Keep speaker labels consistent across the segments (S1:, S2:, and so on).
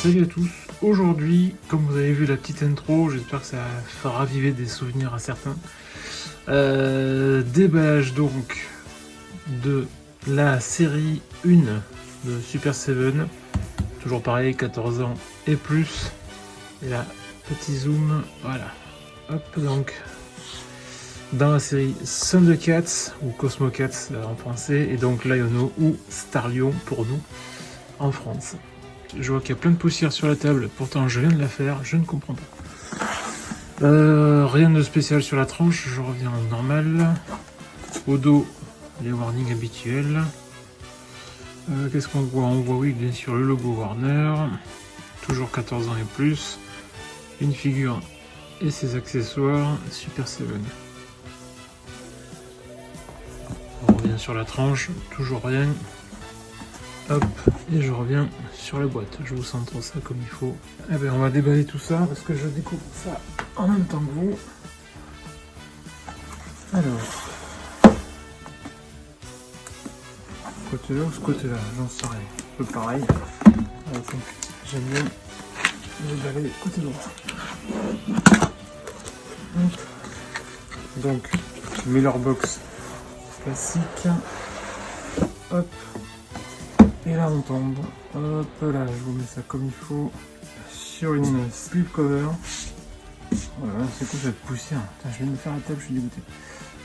S1: salut à tous. Aujourd'hui, comme vous avez vu la petite intro, j'espère que ça fera raviver des souvenirs à certains. Déballage donc de la série 1 de Super Seven. Toujours pareil, 14 ans et plus. Et là, petit zoom, voilà. Hop, donc dans la série Thundercats ou Cosmo Cats en français, et donc Liono ou Star Lion pour nous en France. Je vois qu'il y a plein de poussière sur la table, pourtant je viens de la faire, je ne comprends pas. Rien de spécial sur la tranche, je reviens en normal. Au dos, les warnings habituels. Qu'est-ce qu'on voit? On voit, oui, bien sûr, le logo Warner. Toujours 14 ans et plus. Une figure et ses accessoires Super Seven. On revient sur la tranche, toujours rien. Hop, et je reviens sur la boîte. Je vous centre ça comme il faut. Eh bien, on va déballer tout ça parce que je découvre ça en même temps que vous. Alors, côté-là ou ce côté-là, j'en sais rien. Un peu pareil. J'aime bien déballer côté droit. Donc, Miller Box classique. Hop. Et là on tombe, hop là, je vous mets ça comme il faut, sur une slipcover. Voilà, c'est quoi cette poussière? Putain, je viens de faire la table, je suis dégoûté.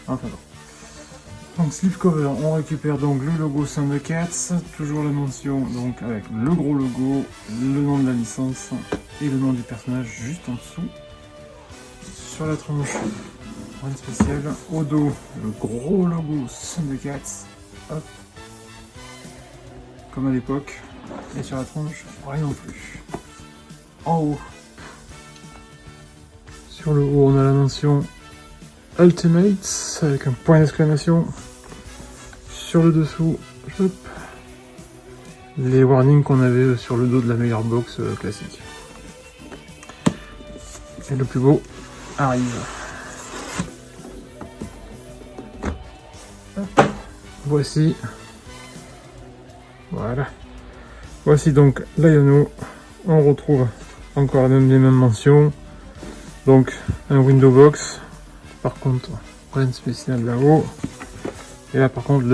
S1: Enfin bon. Donc slipcover, on récupère donc le logo Thundercats, toujours la mention donc avec le gros logo, le nom de la licence et le nom du personnage juste en dessous. Sur la tranche, rien de spécial. Au dos, le gros logo Thundercats, hop. Comme à l'époque, et sur la tronche, rien non plus. En haut, sur le haut, on a la mention Ultimate avec un point d'exclamation. Sur le dessous, hop, les warnings qu'on avait sur le dos de la meilleure box classique. Et le plus beau arrive. Hop. Voici. Voilà. Voici donc Liono. On retrouve encore les mêmes mentions. Donc un window box. Par contre, rien de spécial là-haut. Et là par contre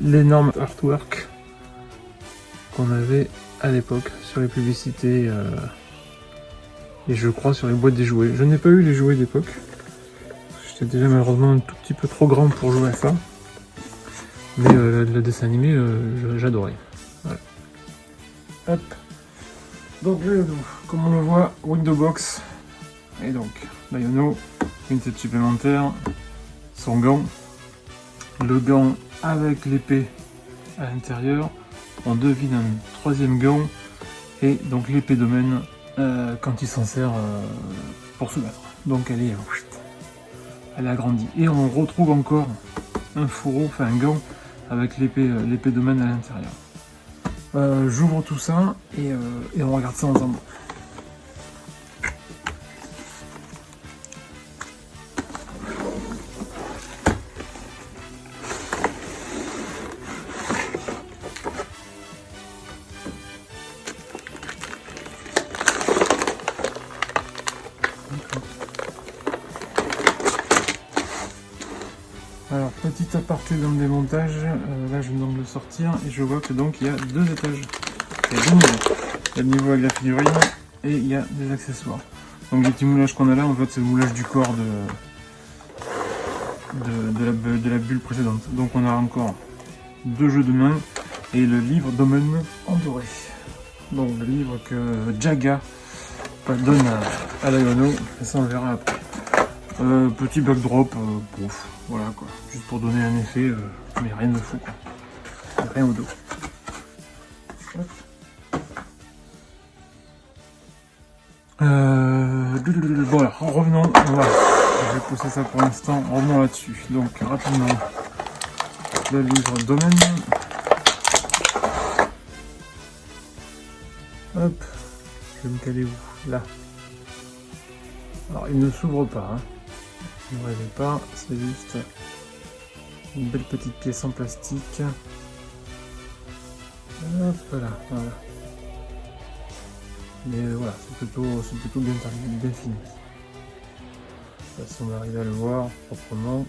S1: l'énorme artwork qu'on avait à l'époque sur les publicités et je crois sur les boîtes des jouets. Je n'ai pas eu les jouets d'époque. J'étais déjà malheureusement un tout petit peu trop grand pour jouer à ça. Mais le dessin animé, j'adorais. Voilà. Hop. Donc Liono, comme on le voit, window box. Et donc, Liono, une tête supplémentaire, son gant. Le gant avec l'épée à l'intérieur. On devine un troisième gant. Et donc l'épée domaine quand il s'en sert pour se battre. Donc elle est agrandie. Et on retrouve encore un fourreau, enfin un gant avec l'épée domaine à l'intérieur. J'ouvre tout ça et on regarde ça ensemble. Alors, petit aparté dans le démontage, là je viens donc de le sortir et je vois que donc il y a deux étages. Il y a deux niveaux. Il y a le niveau avec la figurine et il y a des accessoires. Donc les petits moulages qu'on a là, en fait c'est le moulage du corps de la bulle précédente. Donc on a encore deux jeux de main et le livre Domaine en doré. Donc le livre que Jaga donne à Liono, et ça on le verra après. Petit backdrop, pouf, voilà quoi, juste pour donner un effet, mais rien de fou quoi, rien au dos. Hop. Voilà, revenons, je vais pousser ça pour l'instant, revenons là-dessus. Donc rapidement, le livre domaine. Hop, je vais me caler où? Là. Alors il ne s'ouvre pas, hein. Ne rêvez pas, c'est juste une belle petite pièce en plastique. Hop là, voilà. Mais voilà, c'est plutôt bien terminé, bien fini. Là, si on arrive à le voir proprement,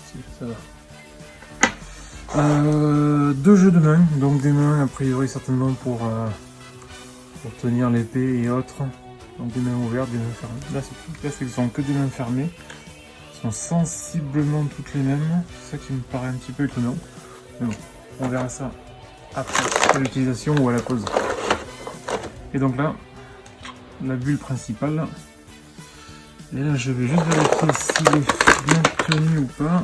S1: si ça va. 2 jeux de main, donc des mains a priori certainement pour tenir l'épée et autres. Donc des mains ouvertes, des mains fermées. Là, ce sont que des mains fermées. Elles sont sensiblement toutes les mêmes. C'est ça qui me paraît un petit peu étonnant. Mais bon, on verra ça après, à l'utilisation ou à la pause. Et donc là, la bulle principale. Et là, je vais juste vérifier s'il est bien tenu ou pas.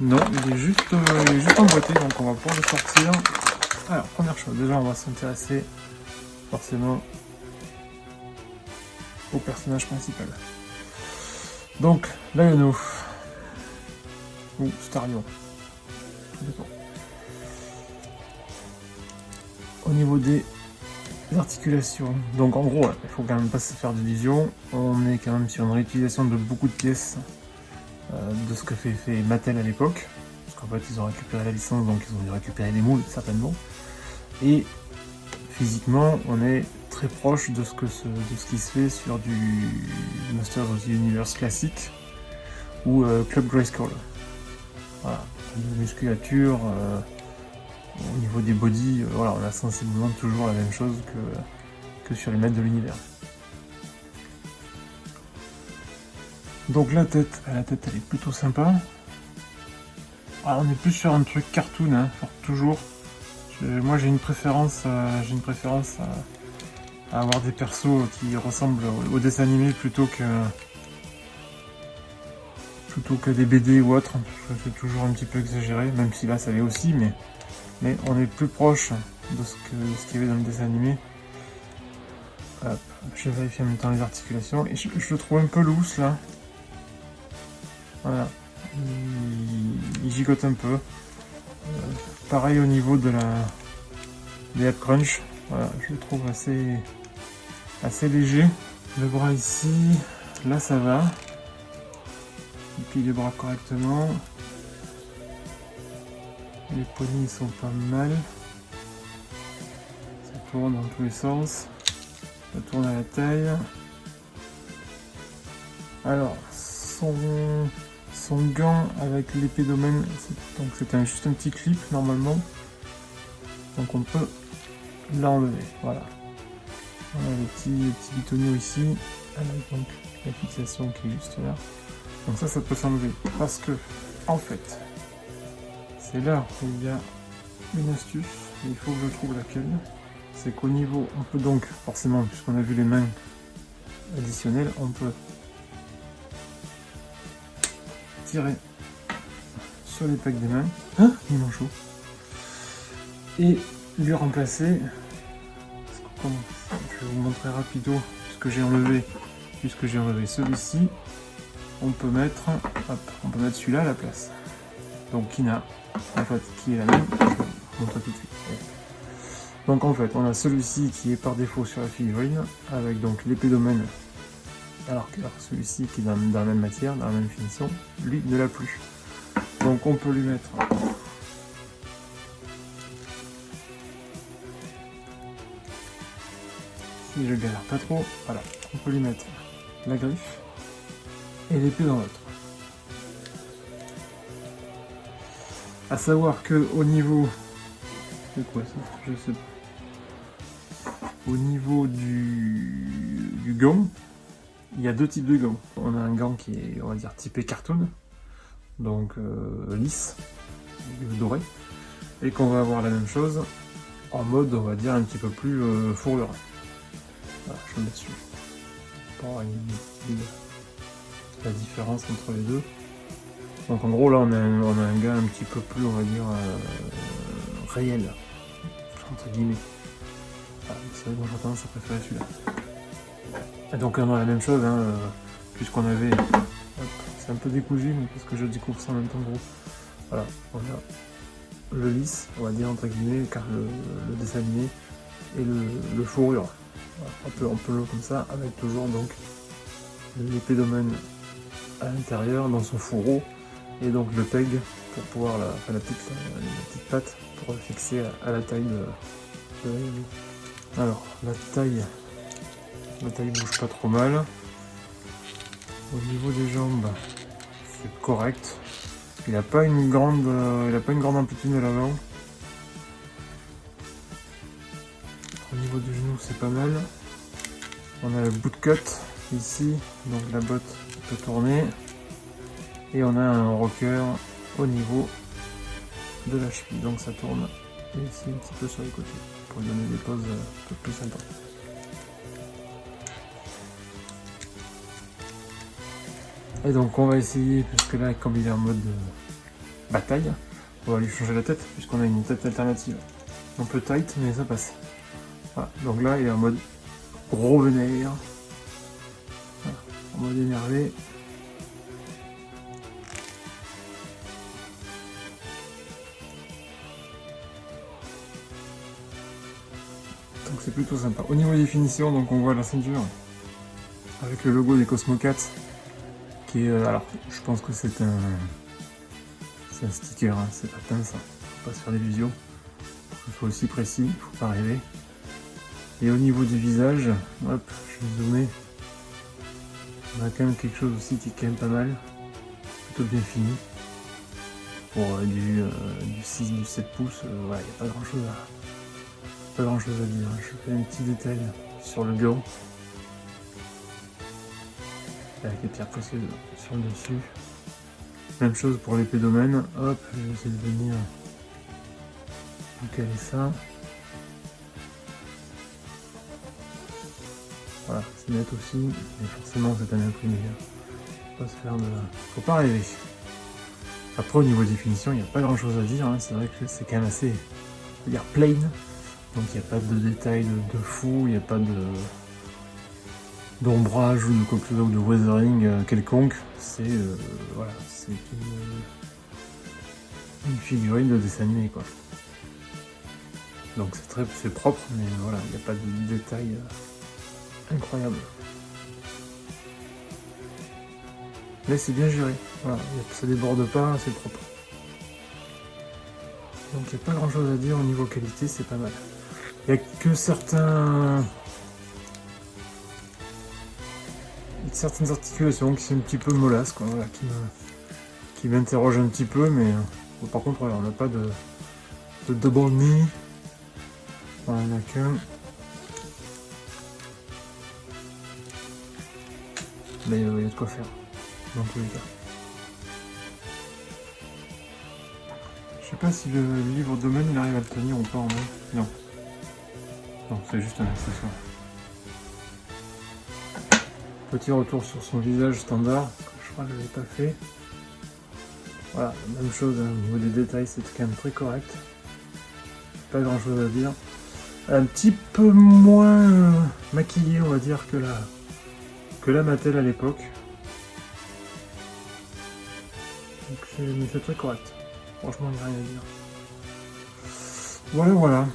S1: Non, il est juste emboîté, donc on va pouvoir le sortir. Alors, première chose, déjà on va s'intéresser forcément au personnage principal. Donc, Lion-O, ou Starion, tout dépend. Au niveau des articulations, donc en gros, il faut quand même pas se faire d'illusions, on est quand même sur une réutilisation de beaucoup de pièces de ce que fait Mattel à l'époque, parce qu'en fait ils ont récupéré la licence, donc ils ont dû récupérer les moules certainement, et physiquement on est très proche de ce qui se fait sur du Masters of the Universe classique ou Club Grayskull. Voilà, au niveau musculature, au niveau des bodies, voilà, on a sensiblement toujours la même chose que sur les maîtres de l'univers. Donc la tête elle est plutôt sympa. Alors, on est plus sur un truc cartoon, hein, toujours. Moi j'ai une préférence, à avoir des persos qui ressemblent aux dessins animés plutôt que des BD ou autres. C'est toujours un petit peu exagéré, même si là ça l'est aussi, mais on est plus proche de ce qu'il y avait dans le dessin animé. Hop, je vais vérifier en même temps les articulations, et je le trouve un peu loose là. Voilà, il gigote un peu. Pareil au niveau des head crunch, voilà, je le trouve assez léger. Le bras ici, là ça va. Il plie les bras correctement. Les poignets sont pas mal. Ça tourne dans tous les sens. Ça tourne à la taille. Alors, son gant avec l'épée domaine, donc c'est juste un petit clip normalement. Donc on peut l'enlever. Voilà. On a le petit bitonio ici, avec donc la fixation qui est juste là. Donc ça peut s'enlever. Parce que, en fait, c'est là où il y a une astuce. Il faut que je trouve laquelle. C'est qu'au niveau, on peut donc, forcément, puisqu'on a vu les mains additionnelles, on peut tirer sur les pecs des mains, il m'en chaud, et lui remplacer. Je vais vous montrer rapido puisque j'ai enlevé celui-ci. On peut mettre celui-là à la place. Donc qui est la même. Je vais vous montrer tout de suite. Donc en fait, on a celui-ci qui est par défaut sur la figurine avec donc l'épée domaine. Alors que celui-ci qui est dans la même matière, dans la même finition, lui ne l'a plus. Donc on peut lui mettre si je galère pas trop, voilà, on peut lui mettre la griffe et l'épée dans l'autre. À savoir que au niveau, c'est quoi ça? Je sais pas. Au niveau du gant, il y a deux types de gants. On a un gant qui est, on va dire, typé cartoon, donc lisse, doré, et qu'on va avoir la même chose en mode, on va dire, un petit peu plus fourrure. Voilà, je le mets dessus. Pour avoir la différence entre les deux. Donc en gros là on a un gars un petit peu plus, on va dire, réel, entre guillemets. Voilà, c'est vrai que moi j'ai tendance à préférer celui-là. Et donc on a la même chose, hein, puisqu'on avait... C'est un peu décousu, mais parce que je découvre ça en même temps gros. Voilà, on a le lisse, on va dire entre guillemets, car le dessin animé, et le fourrure. Voilà, on peut le comme ça, avec toujours donc l'épée domaine à l'intérieur, dans son fourreau, et donc le peg pour pouvoir la petite patte pour fixer à la taille Alors, la taille bouge pas trop mal. Au niveau des jambes, c'est correct. Il n'a pas une grande amplitude de l'avant. Au niveau du genou, c'est pas mal. On a le bootcut ici, donc la botte peut tourner. Et on a un rocker au niveau de la cheville, donc ça tourne ici un petit peu sur les côtés pour donner des poses un peu plus sympas. Et donc on va essayer, puisque là comme il est en mode bataille, on va lui changer la tête puisqu'on a une tête alternative. Un peu tight mais ça passe. Voilà. Donc là il est en mode gros vénère, voilà. En mode énervé. Donc c'est plutôt sympa. Au niveau des finitions, donc on voit la ceinture avec le logo des Cosmocats qui est, alors je pense que c'est un sticker, hein, c'est pas pince, faut pas se faire d'illusions, il faut aussi précis, il faut pas rêver. Et au niveau du visage, hop, je vais zoomer, on a quand même quelque chose aussi qui est quand même pas mal, plutôt bien fini. Pour du 6, du 7 pouces, voilà, il n'y a pas grand chose à dire. Je fais un petit détail sur le gant avec les pierres précieuses sur le dessus. Même chose pour l'épée domaine. Hop, je vais essayer de venir caler ça. Voilà, c'est net aussi, mais forcément c'est un imprimé. Faut pas rêver. Après au niveau définition, il n'y a pas grand chose à dire, hein. C'est vrai que c'est quand même assez, on va dire, plain. Donc il n'y a pas de détails de fou, il n'y a pas d'ombrage ou de quoi que ce soit, ou de weathering quelconque. C'est voilà, c'est une figurine de dessin animé quoi. Donc c'est propre, mais voilà, il n'y a pas de détails incroyables. Mais c'est bien géré, voilà, ça déborde pas, c'est propre. Donc il n'y a pas grand chose à dire au niveau qualité, c'est pas mal. Il n'y a que certaines articulations qui sont un petit peu molasses, quoi, voilà, qui m'interrogent un petit peu, mais par contre voilà, on n'a pas de double knee, voilà, il n'y en a qu'un. Mais il y a de quoi faire, dans tous les cas. Je sais pas si le livre domaine il arrive à le tenir ou pas en main. Non. Non, c'est juste un accessoire. Petit retour sur son visage standard, je crois que je l'avais pas fait. Voilà, même chose, hein, au niveau des détails, c'est quand même très correct. Pas grand chose à dire. Un petit peu moins maquillé, on va dire, que la Mattel à l'époque. Mais c'est très correct. Franchement, il n'y a rien à dire. Voilà.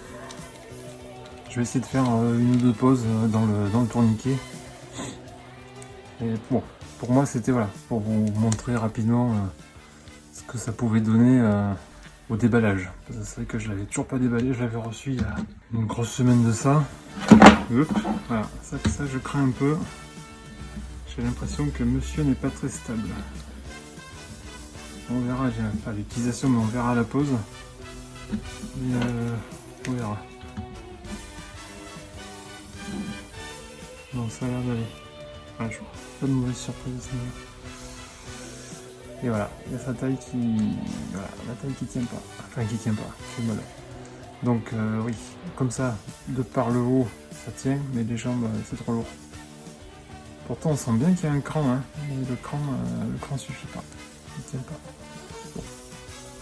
S1: Je vais essayer de faire une ou deux pauses dans le tourniquet. Et bon, pour moi c'était voilà, pour vous montrer rapidement ce que ça pouvait donner au déballage. Parce que c'est vrai que je l'avais toujours pas déballé, je l'avais reçu il y a une grosse semaine de ça. Hop, voilà, ça je crains un peu. J'ai l'impression que monsieur n'est pas très stable. On verra, j'ai pas l'utilisation, mais on verra à la pause. Et on verra. Non, ça a l'air d'aller. Voilà, je vois pas de mauvaise surprise à ce niveau. Et voilà, il y a sa taille qui. Voilà, la taille qui tient pas. Enfin, qui tient pas, c'est molle. Donc, oui, comme ça, de par le haut, ça tient, mais les jambes, c'est trop lourd. Pourtant, on sent bien qu'il y a un cran, hein, mais le cran suffit pas. Il tient pas. Bon,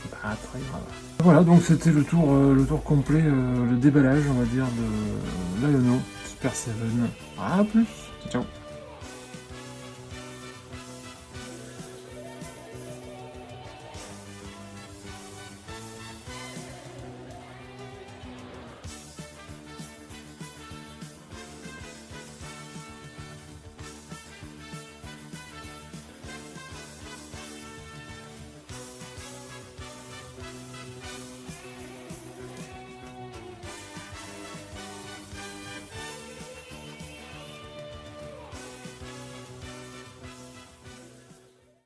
S1: c'est pas très grave. Voilà, donc c'était le tour complet, le déballage, on va dire, de l'Aiono Super 7. À plus, ciao.